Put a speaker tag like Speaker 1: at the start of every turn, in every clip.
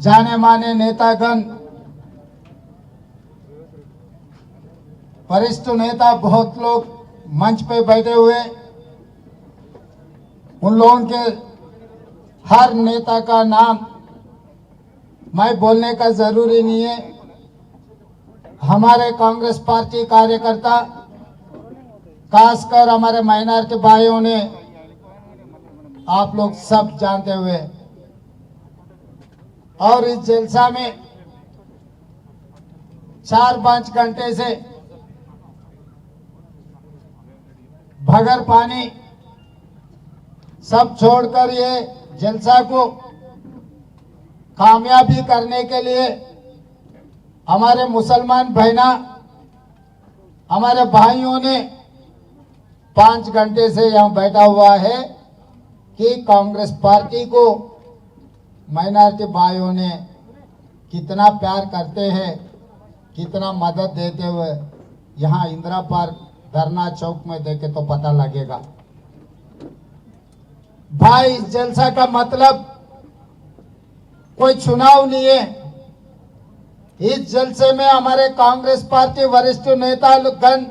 Speaker 1: जाने माने नेतागण, वरिष्ठ नेता बहुत लोग मंच पे बैठे हुए, उन लोगों के हर नेता का नाम मैं बोलने का जरूरी नहीं है। हमारे कांग्रेस पार्टी कार्यकर्ता, खासकर हमारे माइनॉरिटी भाइयों ने, आप लोग सब जानते हुए, और इस जलसा में 4-5 घंटे से बगैर पानी सब छोड़कर ये जलसा को कामयाबी करने के लिए हमारे मुसलमान बहना, हमारे भाइयों ने 5 घंटे से यहाँ बैठा हुआ है कि कांग्रेस पार्टी को माइनॉरिटी भाइयों ने कितना प्यार करते हैं, कितना मदद देते हुए यहाँ इंदिरा पार्क धरना चौक में देखे तो पता लगेगा। भाई, इस जलसा का मतलब कोई चुनाव नहीं है। इस जलसे में हमारे कांग्रेस पार्टी वरिष्ठ नेतागण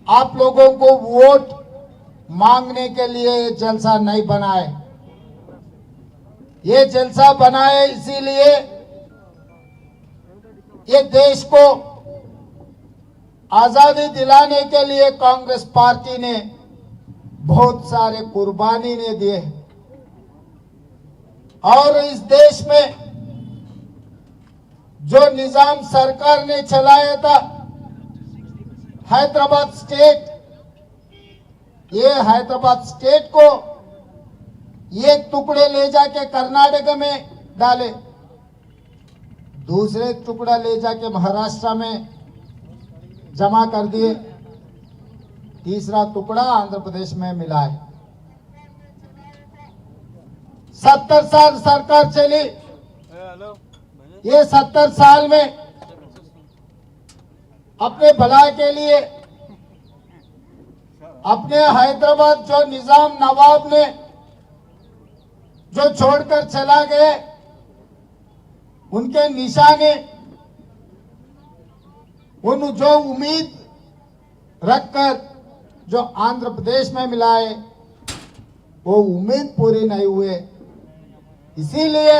Speaker 1: आप लोगों को वोट मांगने के लिए ये जलसा नहीं बनाए। ये जलसा बनाए इसीलिए ये देश को आजादी दिलाने के लिए कांग्रेस पार्टी ने बहुत सारे कुर्बानी ने दिए, और इस देश में जो निजाम सरकार ने चलाया था, हैदराबाद स्टेट, ये हैदराबाद स्टेट को एक टुकड़े ले जाके कर्नाटक में डाले, दूसरे टुकड़ा ले जाके महाराष्ट्र में जमा कर दिए, तीसरा टुकड़ा आंध्र प्रदेश में मिला है। 70 साल सरकार चली। ये 70 साल में अपने भलाई के लिए अपने हैदराबाद जो निजाम नवाब ने जो छोड़कर चला गए, उनके निशाने, उन जो उम्मीद रखकर जो आंध्र प्रदेश में मिला है, वो उम्मीद पूरी नहीं हुए। इसीलिए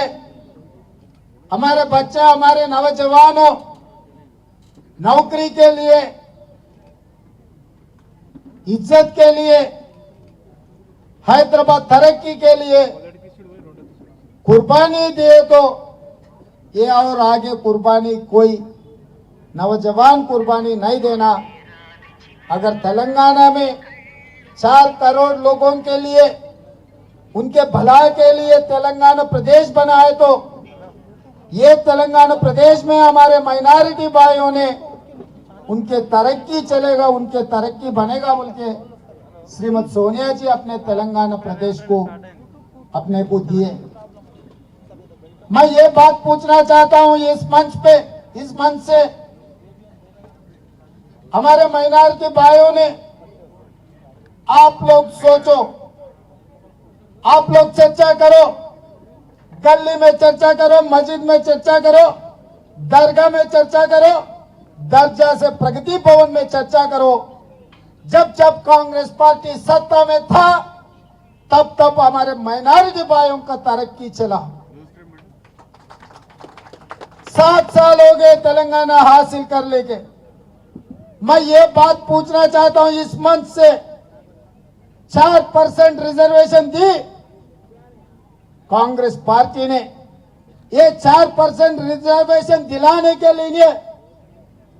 Speaker 1: हमारे बच्चे, हमारे नौजवानों नौकरी के लिए, इज्जत के लिए, हैदराबाद तरक्की के लिए कुर्बानी दिए, तो ये और आगे कुर्बानी कोई नौजवान कुर्बानी नहीं देना। अगर तेलंगाना में 4 करोड़ लोगों के लिए, उनके भलाई के लिए तेलंगाना प्रदेश बना है, तो ये तेलंगाना प्रदेश में हमारे माइनॉरिटी भाइयों ने उनके तरक्की चलेगा, उनके तरक्की बनेगा बोल के श्रीमती सोनिया जी अपने तेलंगाना प्रदेश को अपने को दिए। मैं ये बात पूछना चाहता हूं इस मंच पे, इस मंच से हमारे माइनॉरिटी भाइयों ने, आप लोग सोचो, आप लोग चर्चा करो, गली में चर्चा करो, मस्जिद में चर्चा करो, दरगाह में चर्चा करो, दर्जा से प्रगति भवन में चर्चा करो। जब जब कांग्रेस पार्टी सत्ता में था, तब तब हमारे माइनॉरिटी भाइयों का तरक्की चला। 7 साल हो गए तेलंगाना हासिल कर लेके। मैं ये बात पूछना चाहता हूं इस मंच से, 4% रिजर्वेशन दी कांग्रेस पार्टी ने। ये 4% रिजर्वेशन दिलाने के लिए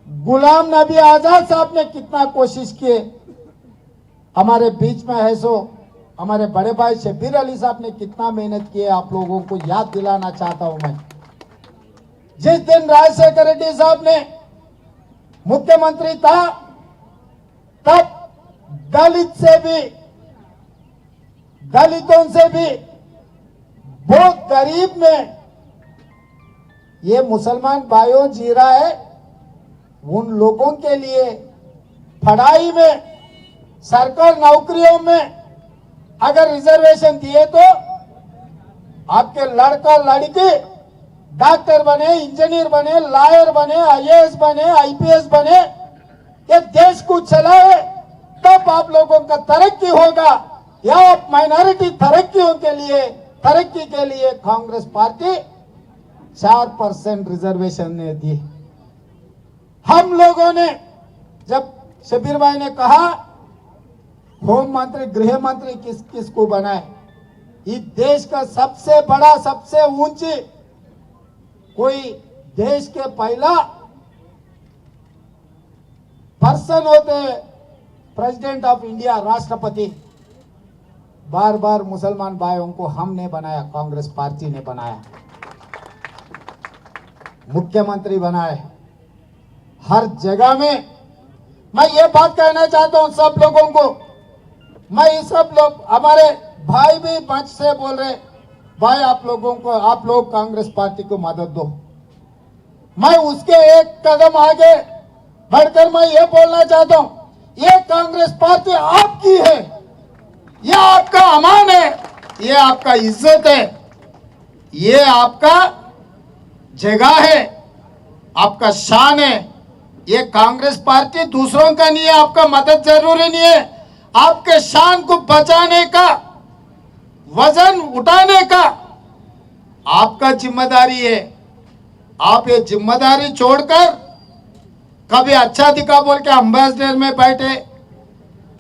Speaker 1: गुलाम नबी आजाद साहब ने कितना कोशिश किए। हमारे बीच में है सो हमारे बड़े भाई शब्बीर अली साहब ने कितना मेहनत की है, आप लोगों को याद दिलाना चाहता हूं मैं। जिस दिन राजशेखर रेड्डी साहब ने मुख्यमंत्री था, तब दलितों से भी बहुत गरीब में ये मुसलमान भाइयों जी रहा है, उन लोगों के लिए पढ़ाई में, सरकारी नौकरियों में अगर रिजर्वेशन दिए तो आपके लड़का लड़की डॉक्टर बने, इंजीनियर बने, लॉयर बने, आईएएस बने, आईपीएस बने, ये देश को चलाए, तब आप लोगों का तरक्की होगा। या आप माइनॉरिटी तरक्की के लिए कांग्रेस पार्टी 4% रिजर्वेशन ने दी। हम लोगों ने, जब शबीर भाई ने कहा होम मंत्री, गृह मंत्री किस किस को बनाए, इस देश का सबसे बड़ा, सबसे ऊंची कोई देश के पहला पर्सन होते हैं प्रेसिडेंट ऑफ इंडिया, राष्ट्रपति। बार बार मुसलमान भाइयों को हमने बनाया, कांग्रेस पार्टी ने बनाया, मुख्यमंत्री बनाए। हर जगह में मैं ये बात कहना चाहता हूं सब लोगों को, मैं सब लोग, हमारे भाई भी मंच से बोल रहे, भाई आप लोग कांग्रेस पार्टी को मदद दो। मैं उसके एक कदम आगे बढ़कर मैं ये बोलना चाहता हूं, ये कांग्रेस पार्टी आपकी है, ये आपका अमान है, ये आपका इज्जत है, ये आपका जगह है, आपका शान है। ये कांग्रेस पार्टी दूसरों का नहीं है, आपका मदद जरूरी नहीं है, आपके शान को बचाने का, वजन उठाने का आपका जिम्मेदारी है। आप ये जिम्मेदारी छोड़कर कभी अच्छा दिखा बोल के एम्बेसडर में बैठे,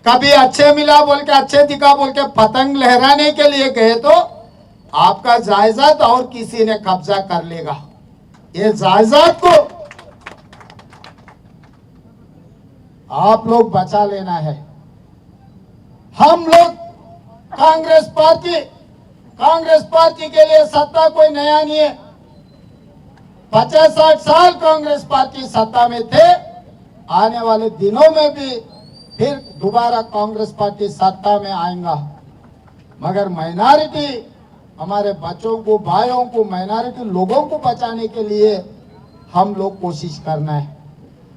Speaker 1: कभी अच्छे मिला बोल के, अच्छे दिखा बोल के पतंग लहराने के लिए गए तो आपका जायदाद और किसी ने कब्जा कर लेगा। ये जायदाद को आप लोग बचा लेना है। हम लोग कांग्रेस पार्टी के लिए सत्ता कोई नया नहीं है। 50-60 साल कांग्रेस पार्टी सत्ता में थे, आने वाले दिनों में भी फिर दोबारा कांग्रेस पार्टी सत्ता में आएगा। मगर माइनॉरिटी, हमारे बच्चों को, भाइयों को, माइनॉरिटी लोगों को बचाने के लिए हम लोग कोशिश करना है।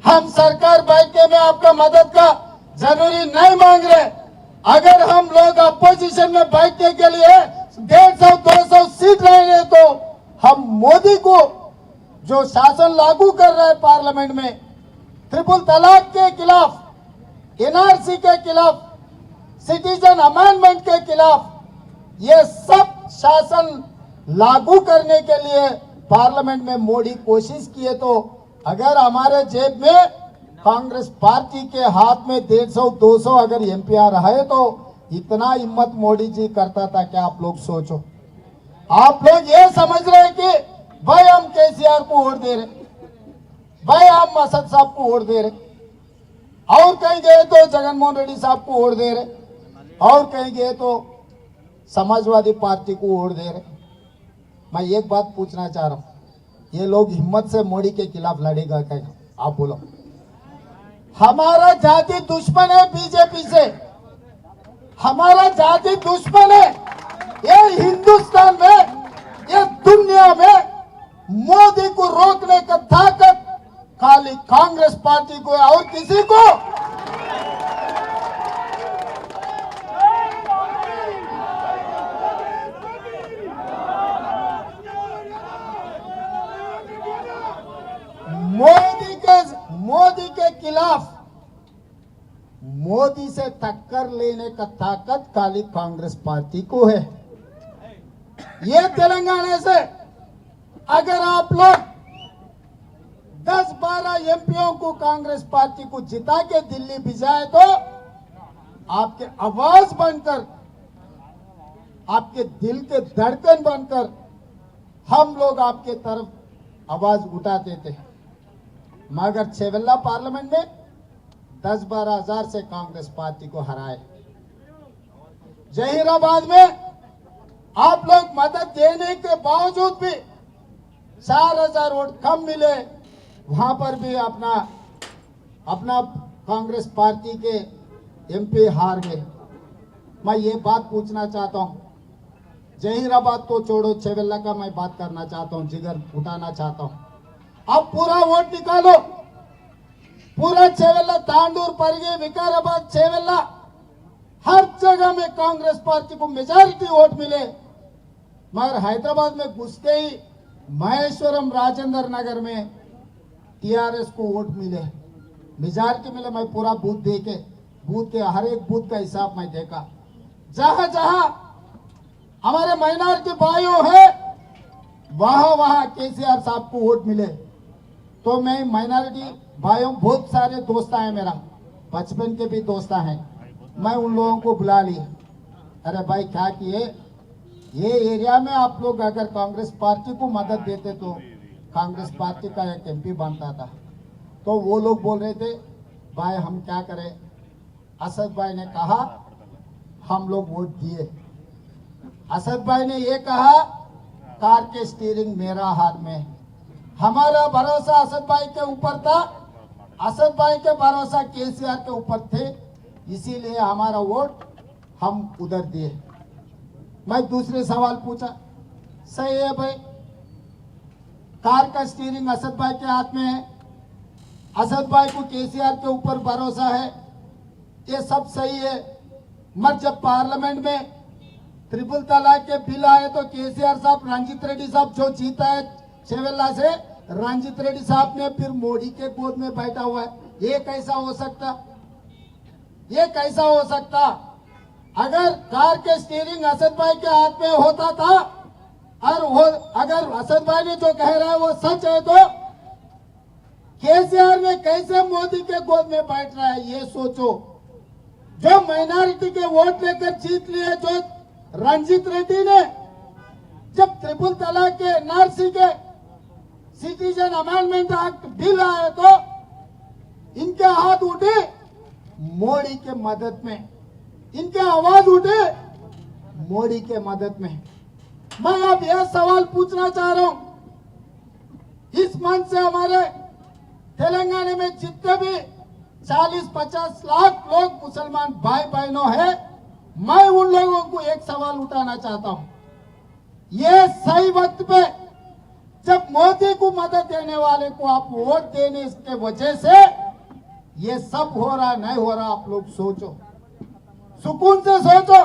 Speaker 1: हम सरकार बैठने में आपका मदद का जरूरी नहीं मांग रहे। अगर हम लोग अपोजिशन में बैठने के लिए 150-200 सीट रहे तो हम मोदी को, जो शासन लागू कर रहे हैं पार्लियामेंट में, ट्रिपल तलाक के खिलाफ, एनआरसी के खिलाफ, सिटीजन अमेंडमेंट के खिलाफ, ये सब शासन लागू करने के लिए पार्लियामेंट में मोदी कोशिश किए तो अगर हमारे जेब में कांग्रेस पार्टी के हाथ में 150-200 अगर एमपी आ रहा है तो इतना हिम्मत मोदी जी करता था क्या? आप लोग सोचो। आप लोग ये समझ रहे हैं कि भाई हम केसीआर को वोट दे रहे, भाई हम असद साहब को वोट दे रहे, और कहीं गए तो जगनमोहन रेड्डी साहब को वोट दे रहे, और कहीं गए तो समाजवादी पार्टी को वोट दे रहे। मैं एक बात पूछना चाह रहा हूं, ये लोग हिम्मत से मोदी के खिलाफ लड़ेगा क्या? आप बोलो। हमारा जाति दुश्मन है बीजेपी से, हमारा जाति दुश्मन है। ये हिंदुस्तान में, ये दुनिया में मोदी को रोकने का ताकत खाली कांग्रेस पार्टी को है और किसी को। मोदी के खिलाफ, मोदी से टक्कर लेने का ताकत खाली कांग्रेस पार्टी को है। ये तेलंगाना से अगर आप लोग 10-12 एमपीओ को कांग्रेस पार्टी को जिता के दिल्ली भिजाए तो आपके आवाज बनकर, आपके दिल के धड़कन बनकर हम लोग आपके तरफ आवाज उठाते थे। मगर छेवल्ला पार्लियामेंट में 10-12 हजार से कांग्रेस पार्टी को हराए। जहीराबाद में आप लोग मदद देने के बावजूद भी 4000 वोट कम मिले, वहां पर भी अपना कांग्रेस पार्टी के एमपी हार गए। मैं ये बात पूछना चाहता हूं, जहीराबाद तो छोड़ो, छेवल्ला का मैं बात करना चाहता हूं, जिगर उठाना चाहता हूं। अब पूरा वोट निकालो, पूरा छेवल्ला, तांडूर, परगी, विकाराबाद, छेवल्ला, हर जगह में कांग्रेस पार्टी को मेजॉरिटी वोट मिले। मगर हैदराबाद में घुसते ही महेश्वरम राजेंद्र नगर में टीआरएस को वोट मिले, मेजॉरिटी मिले। मैं पूरा बूथ देखे, बूथ के हर एक बूथ का हिसाब मैं देखा। जहां जहां हमारे माइनॉरिटी भाइयों है वहां वहां केसीआर साहब को वोट मिले। तो मैं माइनॉरिटी भाइयों, बहुत सारे दोस्त हैं मेरा, बचपन के भी दोस्त हैं, मैं उन लोगों को बुला लिया। अरे भाई क्या किए, ये एरिया में आप लोग अगर कांग्रेस पार्टी को मदद देते तो कांग्रेस पार्टी का एक एमपी बनता था। तो वो लोग बोल रहे थे भाई हम क्या करें। असद भाई ने कहा हम लोग वोट दिए। असद भाई ने ये कहा कार के स्टीयरिंग मेरा हाथ में। हमारा भरोसा असद भाई के ऊपर था, असद भाई के भरोसा केसीआर के ऊपर थे, इसीलिए हमारा वोट हम उधर दिए। मैं दूसरे सवाल पूछा, सही है भाई, कार का स्टीयरिंग असद भाई के हाथ में है, असद भाई को केसीआर के ऊपर भरोसा है, ये सब सही है। मगर जब पार्लियामेंट में ट्रिपल तलाक के बिल आए तो केसीआर साहब, रंजीत रेड्डी साहब जो जीता है चेवेला से, रंजीत रेड्डी साहब ने फिर मोदी के गोद में बैठा हुआ है। ये कैसा हो सकता, ये कैसा हो सकता? अगर कार के स्टीयरिंग असद भाई के हाथ में होता था और वो अगर असद भाई ने जो कह रहा है वो सच है तो केसीआर में कैसे मोदी के गोद में बैठ रहा है, ये सोचो। जो माइनॉरिटी के वोट लेकर जीत लिए, जो रंजीत रेड्डी ने जब ट्रिपल तलाक के एनआरसी के सिटीजन अमेंडमेंट एक्ट बिल आए तो इनके हाथ उठे मोदी के मदद में, इनके आवाज उठे मोदी के मदद में। मैं अब यह सवाल पूछना चाह रहा हूं, इस मंच से हमारे तेलंगाना में जितने भी 40-50 लाख लोग मुसलमान भाई बहनों हैं, मैं उन लोगों को एक सवाल उठाना चाहता हूं। ये सही वक्त पे जब मोदी को मदद देने वाले को आप वोट देने के वजह से ये सब हो रहा नहीं हो रहा, आप लोग सोचो, सुकून से सोचो।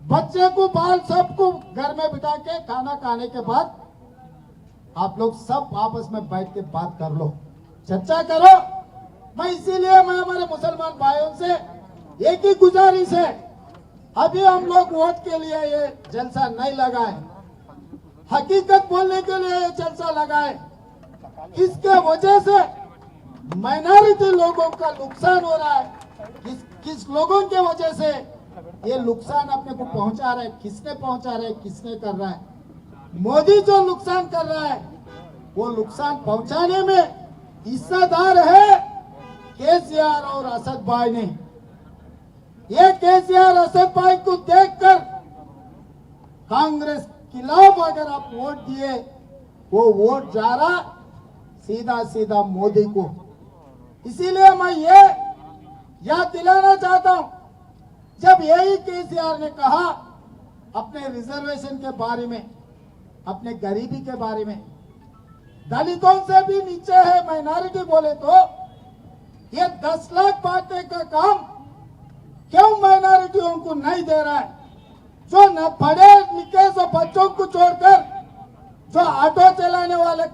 Speaker 1: बच्चे को बाल सबको घर में बिठा के खाना खाने के बाद आप लोग सब आपस में बैठ के बात कर लो, चर्चा करो। मैं इसीलिए मैं हमारे मुसलमान भाइयों से एक ही गुजारिश है, अभी हम लोग वोट के लिए ये जलसा नहीं लगाए, हकीकत बोलने के लिए ये जलसा लगाए। इसके वजह से माइनॉरिटी लोगों का नुकसान हो रहा है। किस लोगों के वजह से ये नुकसान अपने को पहुंचा रहा है, किसने पहुंचा रहा है, किसने कर रहा है? मोदी जो नुकसान कर रहा है वो नुकसान पहुंचाने में हिस्सेदार है केसीआर और असद भाई ने। ये केसीआर असद भाई को देखकर कांग्रेस खिलाफ अगर आप वोट दिए, वो वोट जा रहा सीधा सीधा मोदी को। इसीलिए मैं ये याद दिलाना चाहता हूं, जब यही केसीआर ने कहा अपने रिजर्वेशन के बारे में, अपने गरीबी के बारे में, दलितों से भी नीचे है माइनॉरिटी बोले तो ये 10 लाख बांटने का काम क्यों माइनॉरिटियों को नहीं दे रहा है? जो न पढ़े लिखे से बच्चों को छोड़कर जो ऑटो चलाने वाले,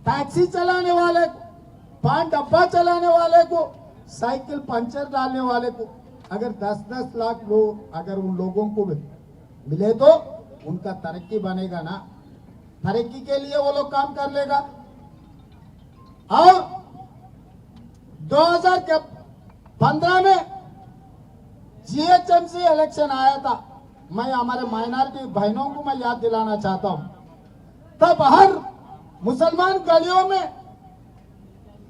Speaker 1: टैक्सी चलाने वाले, पान डब्बा चलाने वाले को, साइकिल पंचर डालने वाले को अगर 10-10 लाख लोग अगर उन लोगों को मिले तो उनका तरक्की बनेगा ना, तरक्की के लिए वो लोग काम कर लेगा। और 2015 में जीएचएमसी इलेक्शन आया था, मैं हमारे माइनॉरिटी बहनों को मैं याद दिलाना चाहता हूं, तब हर मुसलमान गलियों में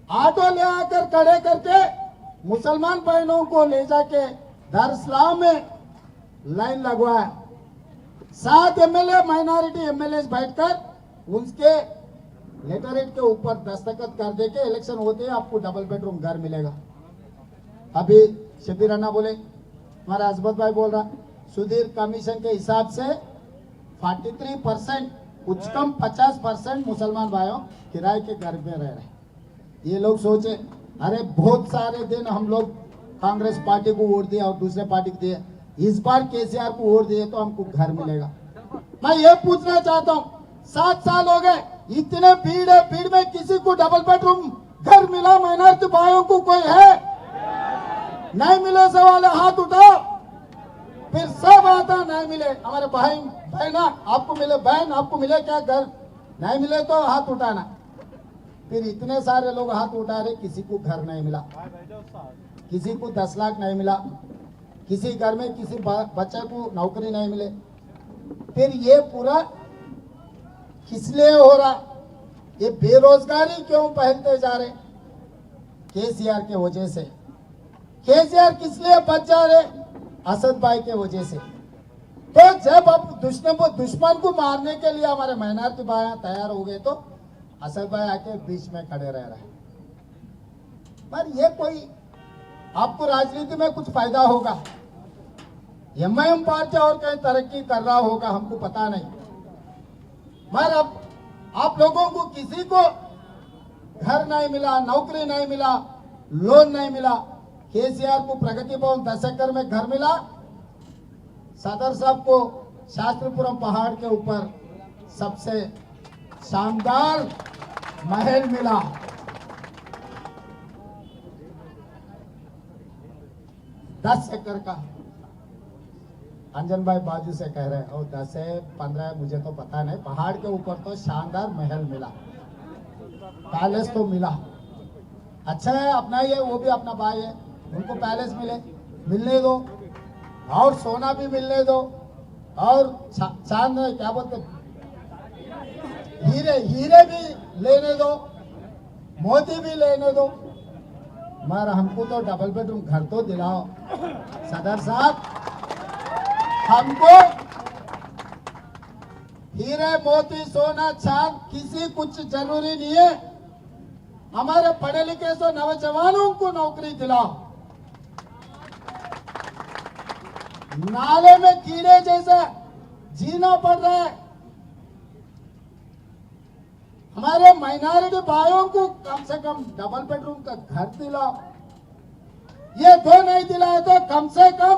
Speaker 1: ऑटो ले आकर खड़े करके मुसलमान बहनों को ले जाके दारुस्सलाम में लाइन लगवाया। 7 एमएलए माइनॉरिटी एमएलए बैठकर उसके लेटरेट के ऊपर दस्तखत कर दे के इलेक्शन होते आपको डबल बेडरूम घर मिलेगा। अभी शबीर अन्ना बोले, हमारा अजमत भाई बोल रहा, सुधीर कमीशन के हिसाब से 43% कुछ कम 50% मुसलमान भाइयों किराए के घर में रह रहे। ये लोग सोचे अरे बहुत सारे दिन हम लोग कांग्रेस पार्टी को वोट दिया और दूसरे पार्टी को दिया, इस बार केसीआर को वोट दिए तो हमको घर मिलेगा। मैं ये पूछना चाहता हूँ, 7 साल हो गए, इतने भीड़ है, भीड़ में किसी को डबल बेडरूम घर मिला माइनॉरिटी भाइयों को कोई है? नहीं मिले से वाले हाथ उठाओ, फिर सब आता नहीं मिले। हमारे भाई बहना आपको मिले, बहन आपको मिले क्या घर? नहीं मिले तो हाथ उठाना। फिर इतने सारे लोग हाथ उठा रहे, किसी को घर नहीं मिला, किसी को 10 लाख नहीं मिला, किसी घर में किसी बच्चे को नौकरी नहीं मिले। फिर ये पूरा किस लिए हो रहा? ये बेरोजगारी क्यों फैलते जा रहे? केसीआर के वजह से। केसीआर किस लिए बच जा रहे? असद भाई के वजह से। तो जब अब दुश्मन को मारने के लिए हमारे माइनॉरिटी भाई तैयार हो गए, तो असद भाई आके बीच में खड़े रह रहे। पर ये कोई आपको राजनीति में कुछ फायदा होगा? एमआईएम पार्टी और कहीं तरक्की कर रहा होगा, हमको पता नहीं। मगर अब आप लोगों को किसी को घर नहीं मिला, नौकरी नहीं मिला, लोन नहीं मिला। केसीआर को प्रगति भवन 10 एकड़ में घर मिला, सदर साहब को शास्त्रीपुरम पहाड़ के ऊपर सबसे शानदार महल मिला। दस एकड़ का। अंजन भाई बाजू से कह रहे हैं, और 10 है 15 है मुझे तो पता नहीं। पहाड़ के ऊपर तो शानदार महल मिला, पैलेस तो मिला। अच्छा है, अपना ही है, वो भी अपना भाई है, उनको पैलेस मिलने दो, और सोना भी मिलने दो, और चांद क्या बोलते हीरे भी लेने दो, मोती भी लेने दो। मगर हमको तो डबल बेडरूम घर तो दिलाओ सदर साहब। हमको हीरे मोती सोना चांद किसी कुछ जरूरी नहीं है। हमारे पढ़े लिखे सो नौजवानों को नौकरी दिलाओ। नाले में कीड़े जैसा जीना पड़ रहा है। हमारे माइनॉरिटी भाइयों को कम से कम डबल बेडरूम का घर दिलाओ। ये दो नहीं दिलाए तो कम से कम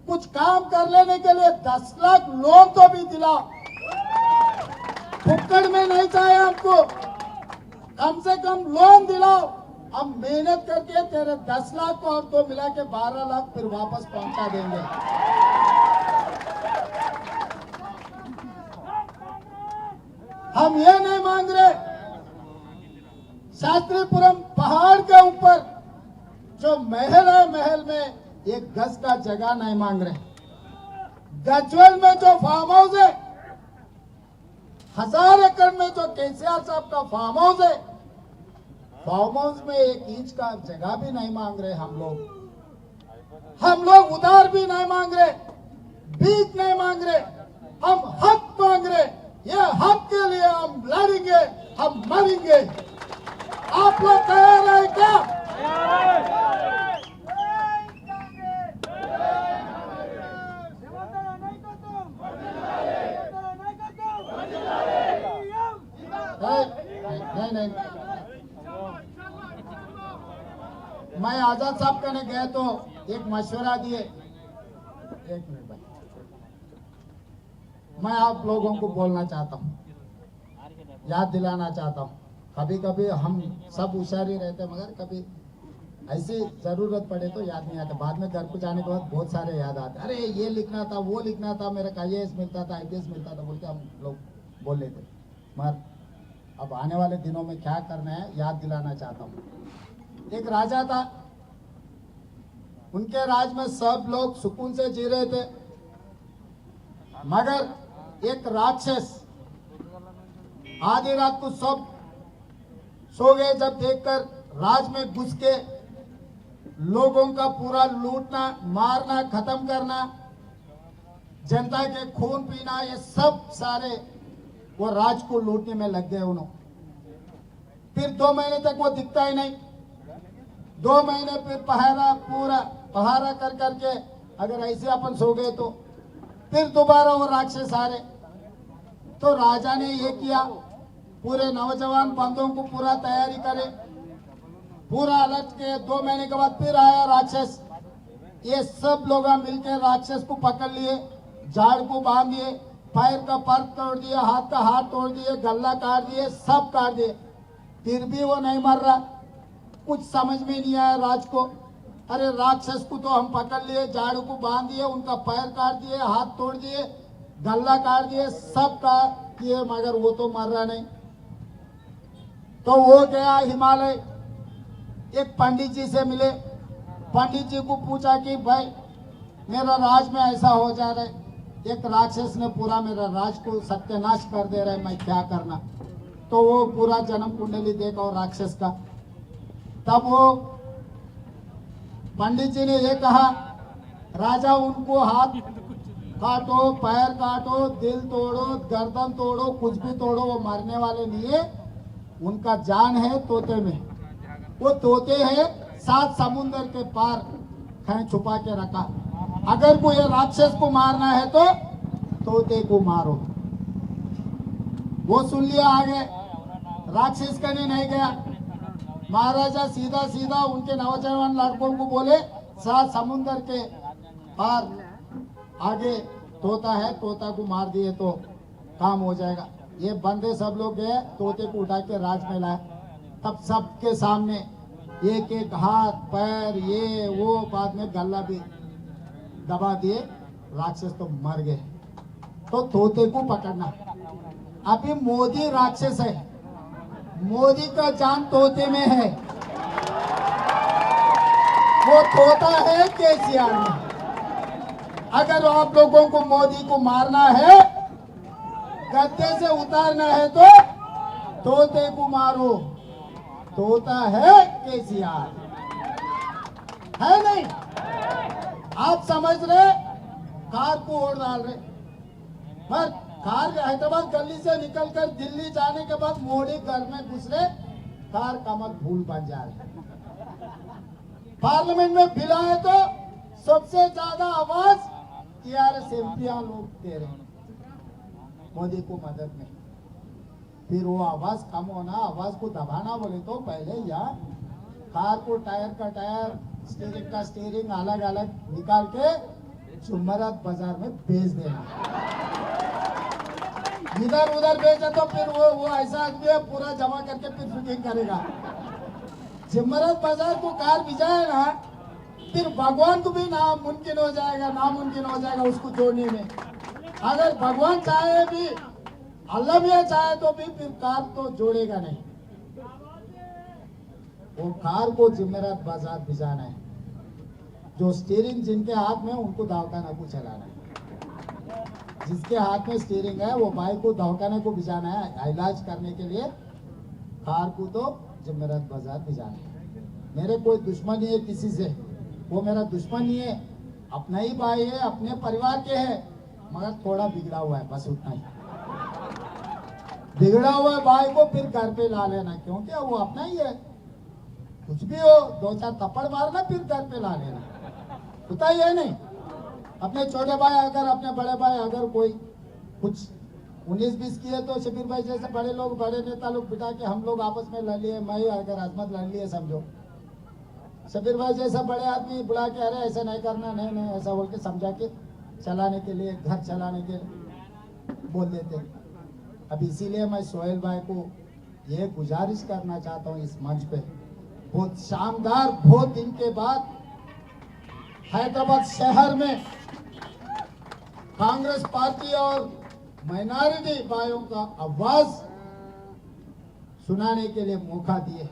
Speaker 1: कुछ काम कर लेने के लिए 10 लाख लोन तो भी दिलाओ। फुक्कड़ में नहीं चाहिए हमको, कम से कम लोन दिलाओ। हम मेहनत करके तेरे 10 लाख को और तो मिला के 12 लाख फिर वापस पहुंचा देंगे। हम ये नहीं मांग रहे शास्त्रीपुरम पहाड़ के ऊपर जो महल है, महल में 1 गज का जगह नहीं मांग रहे। गजवल में जो फार्म हाउस है, 1000 एकड़ में जो केसीआर साहब का फार्म हाउस है, फार्म हाउस में 1 इंच का जगह भी नहीं मांग रहे हम लोग उधार भी नहीं मांग रहे, भीख नहीं मांग रहे, हम हक मांग रहे। ये हक के लिए हम लड़ेंगे, हम मरेंगे। आप लोग तैयार है क्या? नहीं, मैं आजाद साहब का ने गए तो एक मशवरा दिए। 1 मिनट भाई, मैं आप लोगों को बोलना चाहता हूँ, याद दिलाना चाहता हूँ। कभी कभी हम सब होशियारी रहते, मगर कभी ऐसी जरूरत पड़े तो याद नहीं आता। बाद में घर को जाने के बाद बहुत सारे याद आते। अरे ये लिखना था, वो लिखना था, मेरा IAS मिलता था, IPS मिलता था बोल के हम लोग बोल लेते। मगर अब आने वाले दिनों में क्या करना है याद दिलाना चाहता हूँ। एक राजा था, उनके राज में सब लोग सुकून से जी रहे थे, मगर एक राक्षस आधी रात को सब सो गए जब देखकर राज में घुस के लोगों का पूरा लूटना, मारना, खत्म करना, जनता के खून पीना, ये सब सारे वो राज को लूटने में लग गए उन्होंने। फिर 2 महीने तक वो दिखता ही नहीं। 2 महीने फिर पूरा पहारा कर करके अगर ऐसे अपन सो गए तो फिर दोबारा वो राक्षस आ रहे। तो राजा ने ये किया, पूरे नौजवान बंदों को पूरा तैयारी करे, पूरा अलर्ट के। 2 महीने के बाद फिर आया राक्षस। ये सब लोग मिलकर राक्षस को पकड़ लिए, झाड़ को बांध दिए, पैर का पैर तोड़ दिए, हाथ का हाथ तोड़ दिए, गला काट दिए, सब काट दिए, फिर भी वो नहीं मर रहा। कुछ समझ में नहीं आया राज को। अरे राक्षस को तो हम पकड़ लिए, झाड़ू को बांध दिए, उनका पैर काट दिए, हाथ तोड़ दिए, गला काट दिए, सब काट दिए, मगर वो तो मर रहा नहीं। तो वो गया हिमालय, एक पंडित जी से मिले। पंडित जी को पूछा कि भाई मेरा राज में ऐसा हो जा रहा है, एक राक्षस ने पूरा मेरा राज को सत्यानाश कर दे रहा है, मैं क्या करना। तो वो पूरा जन्म कुंडली देखा और राक्षस का। तब वो पंडित जी ने ये कहा, राजा उनको हाथ काटो, पैर काटो, दिल तोड़ो, गर्दन तोड़ो, कुछ भी तोड़ो, वो मरने वाले नहीं है, उनका जान है तोते में। वो तोते हैं 7 समुंदर के पार कहीं छुपा के रखा। अगर कोई राक्षस को मारना है तो तोते को मारो। वो सुन लिया आगे, राक्षस करने नहीं गया। महाराजा सीधा सीधा उनके नौजवान लड़कों को बोले, 7 समुंदर के पार आगे तोता है, तोता को मार दिए तो काम हो जाएगा। ये बंदे सब लोग गए, तोते को उठा के राज में लाए। तब सबके सामने एक एक हाथ पैर ये वो, बाद में गला भी दबा दिए, राक्षस तो मर गए। तो तोते को पकड़ना। अभी मोदी राक्षस है, मोदी का जान तोते में है, वो तोता है केसीआर में। अगर आप लोगों को मोदी को मारना है, गद्दे से उतारना है तो तोते को मारो। तोता है केसीआर, है नहीं? आप समझ रहे, कार को ओढ़ डाल रहे, पर कार हैदराबाद गली से निकलकर दिल्ली जाने के बाद मोदी घर में घुस रहे, कार कमल फूल बन जा रहे। पार्लियामेंट में बिल आए तो सबसे ज्यादा आवाज टीआरएस एमपीआर लोग दे रहे मोदी को मदद में। फिर वो आवाज कम होना, आवाज को दबाना बोले तो पहले यहाँ कार को टायर का टायर, स्टीयरिंग का स्टीयरिंग अलग अलग निकाल के जुम्मरात बाजार में बेच देना। इधर उधर बेचे तो फिर वो ऐसा आदमी है, पूरा जमा करके फिर बुकिंग करेगा। जुम्मरात बाजार को कार भिजाए ना, फिर भगवान को भी नामुमकिन हो जाएगा, नामुमकिन हो जाएगा उसको जोड़ने में। अगर भगवान चाहे भी, अल्लाह भी चाहे तो भी फिर कार तो जोड़ेगा नहीं। वो कार को जुमेरात बाजार भिजाना है। जो स्टीयरिंग जिनके हाथ में, उनको दवाखाना को चलाना है। जिसके हाथ में स्टीयरिंग है वो भाई को दवाखाने को भिजाना है, इलाज करने के लिए। कार को तो जुमेरात बाजार भिजाना है। मेरे कोई दुश्मनी है किसी से, वो मेरा दुश्मन नहीं है, अपना ही भाई है, अपने परिवार के है, मगर थोड़ा बिगड़ा हुआ है, बस उतना ही। बिगड़ा हुआ भाई को फिर घर पे ला लेना, क्योंकि वो अपना ही है। कुछ भी हो, 2-4 थप्पड़ मारना, फिर घर पे ला लेना, होता ही है नहीं। अपने छोटे भाई अगर, अपने बड़े भाई अगर कोई कुछ 19-20 किए तो शबीर भाई जैसे बड़े लोग, बड़े नेता लोग बिठा के हम लोग आपस में लड़ लिए। मैं अगर अजमत लड़ लिए समझो, शबीर भाई जैसा बड़े आदमी बुला के, अरे ऐसा नहीं करना, नहीं नहीं ऐसा बोल के समझा के चलाने के लिए, घर चलाने के लिए बोल देते। अब इसीलिए मैं सोहेल भाई को ये गुजारिश करना चाहता हूँ इस मंच पे, बहुत शानदार, बहुत दिन के बाद हैदराबाद शहर में कांग्रेस पार्टी और माइनॉरिटी भाइयों का आवाज सुनाने के लिए मौका दिए।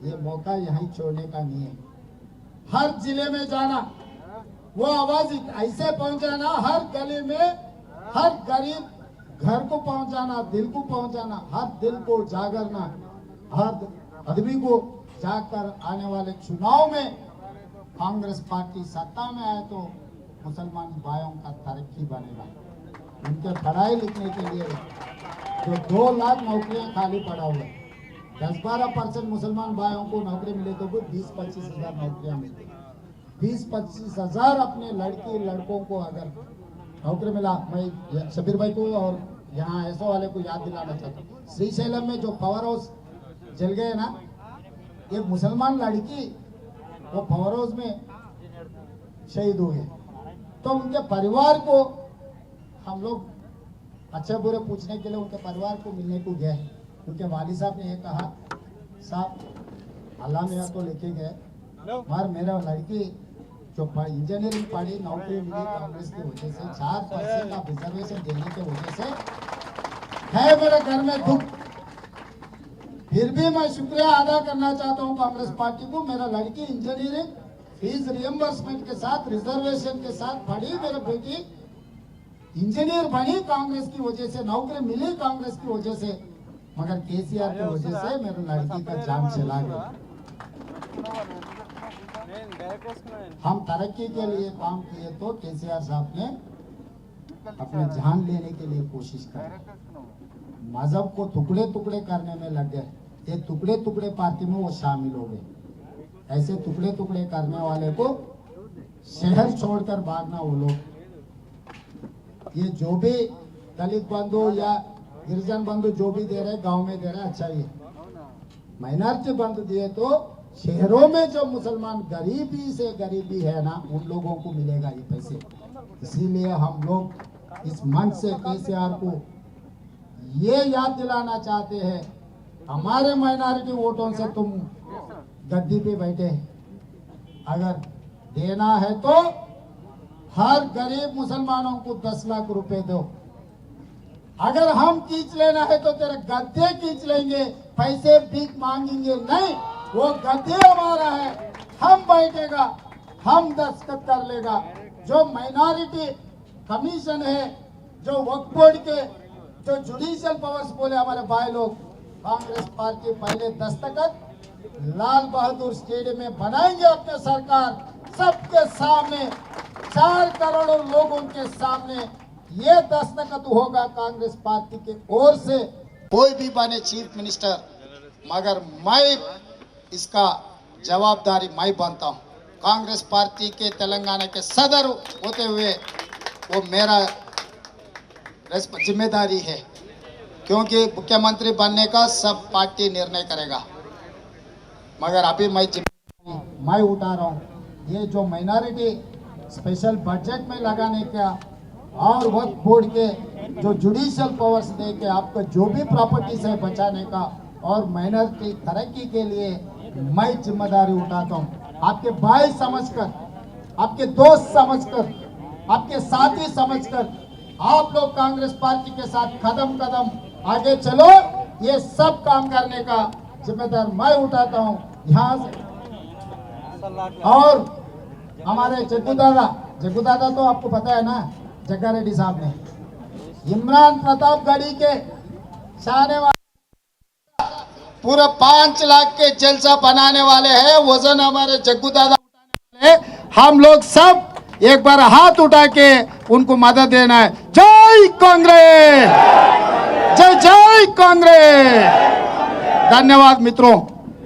Speaker 1: ये मौका यहीं छोड़ने का नहीं है। हर जिले में जाना, वो आवाज ऐसे पहुंचाना, हर गली में, हर गरीब घर को पहुंचाना, दिल को पहुंचाना, हर दिल को जागरना, हर आदमी को जाकर आने वाले चुनाव में कांग्रेस पार्टी सत्ता में आए तो मुसलमान भाइयों का तरक्की बनेगा। उनके पढ़ाई लिखने के लिए जो 2 लाख नौकरियां खाली पड़ा हुआ है, 10-12% मुसलमान भाइयों को नौकरी मिले तो 20-25 हजार नौकरियां मिलती। 20-25 हजार अपने लड़की लड़कों को अगर नौकरी मिला। मैं शबीर भाई को और यहाँ ऐसो वाले को याद दिलाना चाहता हूँ, श्रीशैलम में जो पावर हाउस जल गए ना, एक मुसलमान लड़की वो पावर हाउस में शहीद हो गए। तो उनके परिवार को हम लोग अच्छे बुरे पूछने के लिए उनके परिवार को मिलने को गए। उनके वालिद साहब ने ये कहा, साहब अल्लाह मेरा तो लेके गए, मगर मेरा लड़की जो इंजीनियरिंग पढ़ी, नौकरी मिली कांग्रेस की वजह से, 4% का रिजर्वेशन देने की वजह से है मेरे घर में दुख। फिर भी मैं शुक्रिया अदा करना चाहता हूँ कांग्रेस पार्टी को। मेरा लड़की इंजीनियरिंग फीस रियम्बर्समेंट के साथ, रिजर्वेशन के साथ पढ़ी, मेरी बेटी इंजीनियर बनी कांग्रेस की वजह से, नौकरी मिली कांग्रेस की वजह से, मगर केसीआर की वजह से मेरी लड़की का जान चला गया। हम तरक्की के लिए काम किए तो केसीआर साहब ने अपने जान लेने के लिए कोशिश की। मजहब को टुकड़े टुकड़े करने में लग गए। ये टुकड़े टुकड़े पार्टी में वो शामिल हो गए। ऐसे टुकड़े टुकड़े करने वाले को शहर छोड़कर भागना। वो लोग ये जो भी दलित बंधु या गिरिजन बंधु जो भी दे रहे, गांव में दे रहे, अच्छा ही माइनॉरिटी बंधु दिए तो शहरों में जो मुसलमान गरीबी से गरीबी है ना, उन लोगों को मिलेगा ये पैसे। इसीलिए हम लोग इस मंच से केसीआर को ये याद दिलाना चाहते हैं, हमारे माइनॉरिटी वोटों से तुम गद्दी पे बैठे, अगर देना है तो हर गरीब मुसलमानों को 10 लाख रुपए दो। अगर हम खींच लेना है तो तेरे गद्दे खींच लेंगे, पैसे भीख मांगेंगे नहीं। वो गद्दे हमारा है, हम बैठेगा, हम दस्तखत कर लेगा। जो माइनॉरिटी कमीशन है, जो वक्फ बोर्ड के जो जुडिशियल पावर्स बोले हमारे भाई लोग, कांग्रेस पार्टी पहले दस्तखत लाल बहादुर स्टेडियम में बनाएंगे अपने सरकार, सबके सामने, 4 करोड़ लोगों के सामने ये दस्तखत होगा कांग्रेस पार्टी के ओर से। कोई भी बने चीफ मिनिस्टर, मगर मैं इसका जवाबदारी मैं बनता हूँ। कांग्रेस पार्टी के तेलंगाना के सदर होते हुए वो मेरा जिम्मेदारी है, क्योंकि मुख्यमंत्री बनने का सब पार्टी निर्णय करेगा, मगर अभी मैं जिम्मेदारी मैं उठा रहा हूँ। ये जो माइनॉरिटी स्पेशल बजट में लगाने का और वक्फ बोर्ड के जो जुडिशियल पावर्स दे के आपका जो भी प्रॉपर्टीज है बचाने का और माइनॉरिटी तरक्की के लिए मैं जिम्मेदारी उठाता हूँ। आपके भाई समझकर, आपके दोस्त समझकर, आपके साथी समझकर आप लोग कांग्रेस पार्टी के साथ कदम कदम आगे चलो। ये सब काम करने का जिम्मेदार मैं उठाता हूँ यहाँ से। और हमारे जग्गू दादा तो आपको पता है ना, जग्गा रेड्डी साहब ने इमरान प्रतापगढ़ी के शाने वाले पूरा 5 लाख के जलसा बनाने वाले हैं। वजन हमारे जग्गू दादा उठाने वाले। हम लोग सब एक बार हाथ उठा के उनको मदद देना है। जय कांग्रेस, जय जय कांग्रेस। धन्यवाद मित्रों।